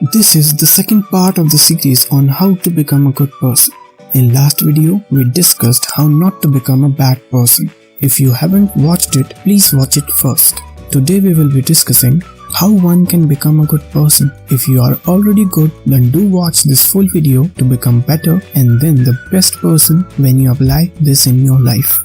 This is the second part of the series on how to become a good person. In last video, we discussed how not to become a bad person. If you haven't watched it, please watch it first. Today we will be discussing how one can become a good person. If you are already good, then do watch this full video to become better and then the best person when you apply this in your life.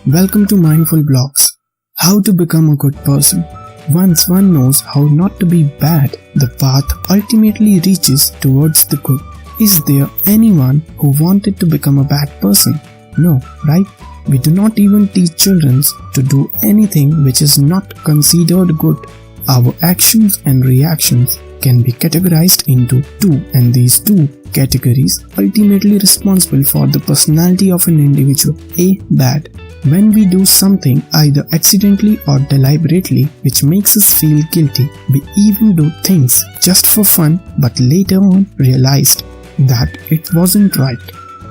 Welcome to Mindful Blogs. How to become a good person. Once one knows how not to be bad, the path ultimately reaches towards the good. Is there anyone who wanted to become a bad person? No, right? We do not even teach children to do anything which is not considered good. Our actions and reactions can be categorized into two, and these two categories ultimately responsible for the personality of an individual. A. Bad. When we do something either accidentally or deliberately which makes us feel guilty, we even do things just for fun but later on realized that it wasn't right.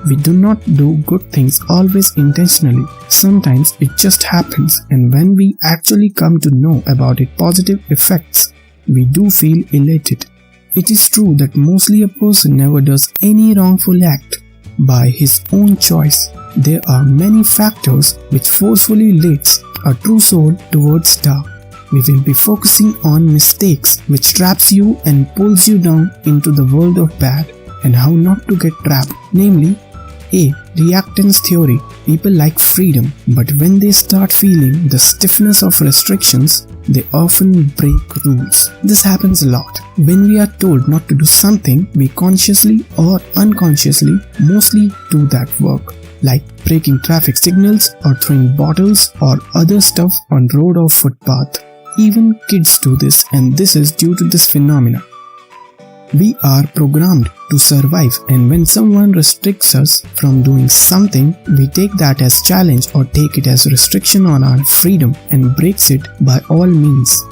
We do not do good things always intentionally. Sometimes it just happens, and when we actually come to know about its positive effects, we do feel elated. It is true that mostly a person never does any wrongful act by his own choice. There are many factors which forcefully leads a true soul towards dark. We will be focusing on mistakes which traps you and pulls you down into the world of bad, and how not to get trapped, namely A. Reactance theory. People like freedom, but when they start feeling the stiffness of restrictions, they often break rules. This happens a lot. When we are told not to do something, we consciously or unconsciously mostly do that work, like breaking traffic signals or throwing bottles or other stuff on road or footpath. Even kids do this, and this is due to this phenomena. We are programmed to survive, and when someone restricts us from doing something, we take that as challenge or take it as restriction on our freedom and breaks it by all means.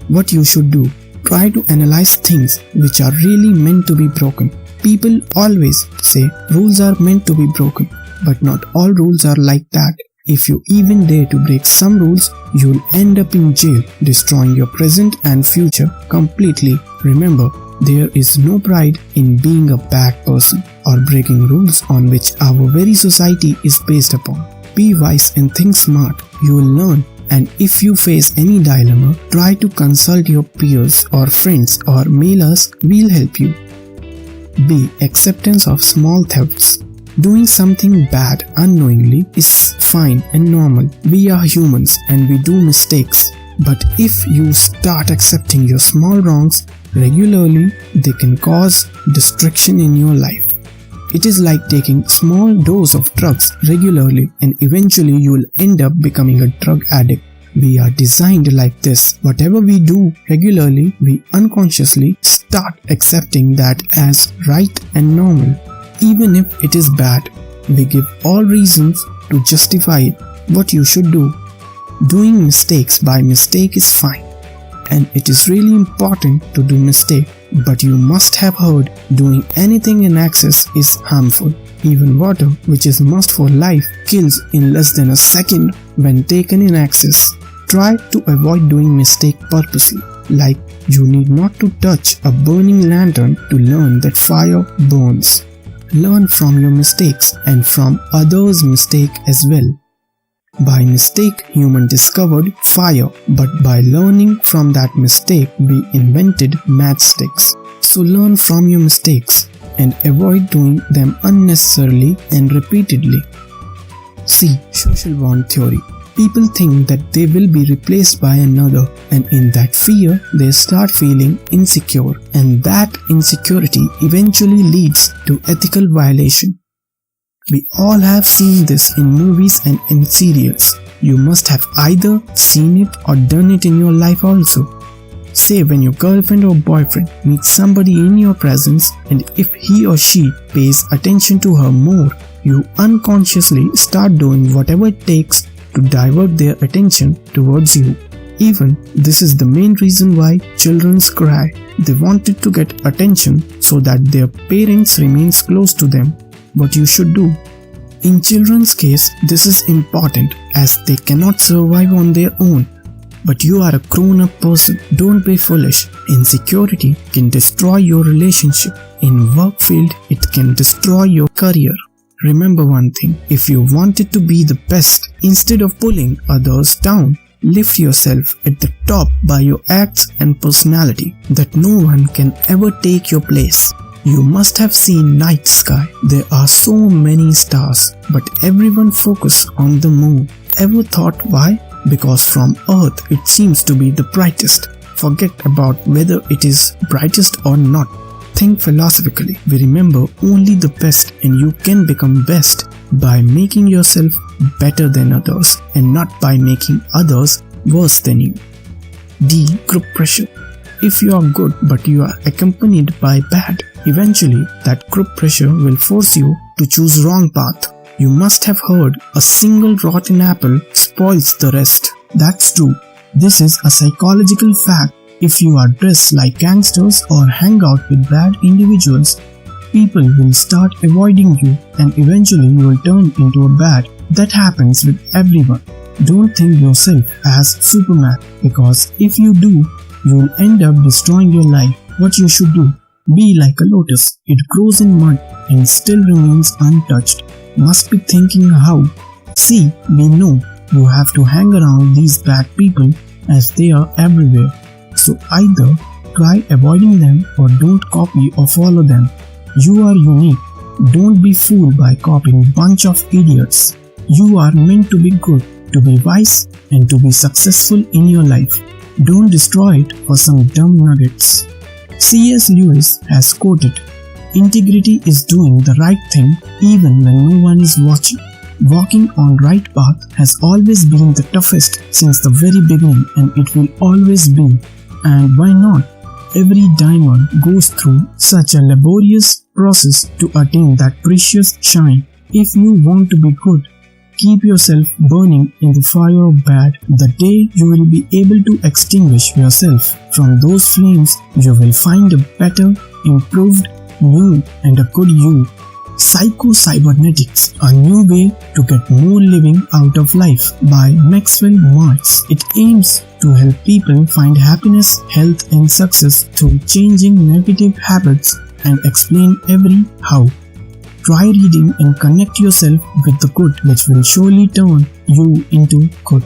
What you should do: try to analyze things which are really meant to be broken. People always say rules are meant to be broken, but not all rules are like that. If you even dare to break some rules, you'll end up in jail, destroying your present and future completely. Remember, there is no pride in being a bad person or breaking rules on which our very society is based upon. Be wise and think smart. You will learn, and if you face any dilemma, try to consult your peers or friends or mail us. We'll help you. B. Acceptance of small thefts. Doing something bad unknowingly is fine and normal. We are humans and we do mistakes. But if you start accepting your small wrongs regularly, they can cause destruction in your life. It is like taking small dose of drugs regularly, and eventually you will end up becoming a drug addict. We are designed like this. Whatever we do regularly, we unconsciously start accepting that as right and normal. Even if it is bad, we give all reasons to justify what you should do. Doing mistakes by mistake is fine, and it is really important to do mistake, but you must have heard doing anything in excess is harmful. Even water, which is must for life, kills in less than a second when taken in excess. Try to avoid doing mistake purposely, like you need not to touch a burning lantern to learn that fire burns. Learn from your mistakes and from others' mistake as well. By mistake, human discovered fire, but by learning from that mistake, we invented matchsticks. So learn from your mistakes and avoid doing them unnecessarily and repeatedly. C. Social bond theory. People think that they will be replaced by another, and in that fear, they start feeling insecure, and that insecurity eventually leads to ethical violation. We all have seen this in movies and in serials. You must have either seen it or done it in your life also. Say when your girlfriend or boyfriend meets somebody in your presence, and if he or she pays attention to her more, you unconsciously start doing whatever it takes to divert their attention towards you. Even this is the main reason why children cry. They wanted to get attention so that their parents remains close to them. What you should do: in children's case, this is important as they cannot survive on their own. but you are a grown-up person. Don't be foolish. Insecurity can destroy your relationship. In work field, it can destroy your career. Remember one thing, if you wanted to be the best, instead of pulling others down, lift yourself at the top by your acts and personality, that no one can ever take your place. You must have seen night sky. There are so many stars, but everyone focus on the moon. Ever thought why? Because from Earth it seems to be the brightest. Forget about whether it is brightest or not. Think philosophically. We remember only the best, and you can become best by making yourself better than others and not by making others worse than you. D. Group pressure. If you are good but you are accompanied by bad, eventually that group pressure will force you to choose wrong path. You must have heard a single rotten apple spoils the rest. That's true. This is a psychological fact. If you are dressed like gangsters or hang out with bad individuals, people will start avoiding you and eventually you will turn into a bad. That happens with everyone. Don't think yourself as Superman, because if you do, you will end up destroying your life. What you should do, be like a lotus. It grows in mud and still remains untouched. Must be thinking how. See, we know you have to hang around these bad people as they are everywhere. So either try avoiding them or don't copy or follow them. You are unique. Don't be fooled by copying a bunch of idiots. You are meant to be good, to be wise, and to be successful in your life. Don't destroy it for some dumb nuggets. C.S. Lewis has quoted, "Integrity is doing the right thing even when no one is watching." Walking on right path has always been the toughest since the very beginning, and it will always be. And why not? Every diamond goes through such a laborious process to attain that precious shine. If you want to be good, keep yourself burning in the fire of bad. The day you will be able to extinguish yourself from those flames, you will find a better, improved, new and a good you. Psycho-Cybernetics, a new way to get more living out of life by Maxwell Maltz. It aims to help people find happiness, health and success through changing negative habits and explain every how. Try reading and connect yourself with the good, which will surely turn you into good.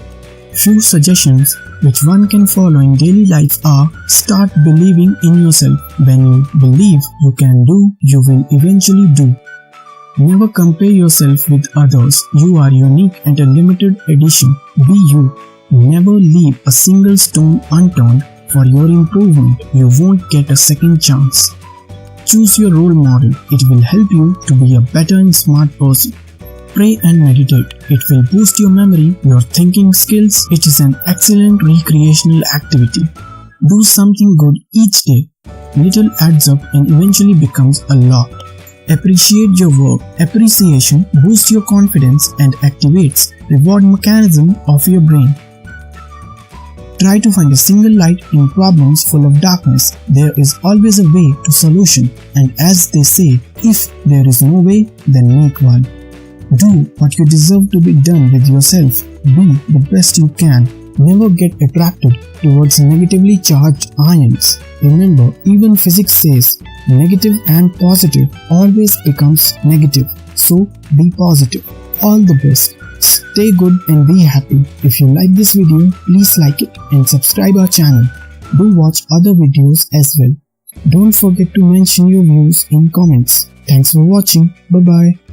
Few suggestions which one can follow in daily life are: start believing in yourself. When you believe you can do, you will eventually do. Never compare yourself with others. You are unique and a limited edition. Be you. Never leave a single stone unturned for your improvement. You won't get a second chance. Choose your role model. It will help you to be a better and smart person. Pray and meditate. It will boost your memory, your thinking skills. It is an excellent recreational activity. Do something good each day. Little adds up and eventually becomes a lot. Appreciate your work. Appreciation boosts your confidence and activates reward mechanism of your brain. Try to find a single light in problems full of darkness. There is always a way to solution, and as they say, if there is no way, then make one. Do what you deserve to be done with yourself. Be the best you can. Never get attracted towards negatively charged ions. Remember, even physics says negative and positive always becomes negative. So be positive. All the best. Stay good and be happy. If you like this video, please like it and subscribe our channel. Do watch other videos as well. Don't forget to mention your views in comments. Thanks for watching. Bye bye.